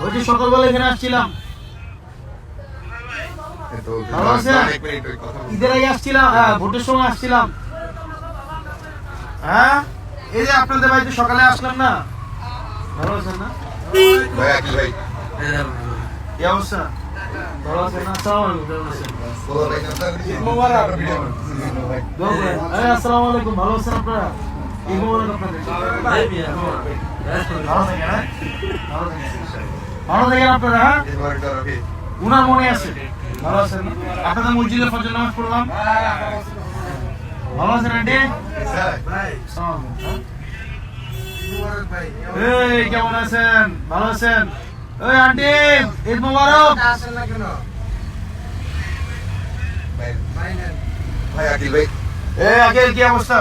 ওই যে সকালবেলা এখানে আসছিলাম। ভালো আছেন? ঈদের আগে আসছিলাম, হ্যাঁ ভোটের সময় আসছিলাম। হ্যাঁ এই যে আপনাদের বাড়িতে সকালে আসলাম না। ভালো আছেন না? কি অবস্থা? ভালো আছেন না? আসসালামু আলাইকুম। আসসালামু আলাইকুম, ভালো আছেন আপনারা? ঈদ মোবারক আপনাদের। ভালো থাকেন, হ্যাঁ? ভালো থাকেন আপনারা, হ্যাঁ? উনার মনে আছে। ভালো আছেন না? আপনাদের মসজিদে ফজর নামাজ পড়লাম। ভালো আছেন আন্টি? এই কেমন আছেন? ভালো আছেন? ওই আন্টি ঈদ মোবারক। এই আগে কি অবস্থা?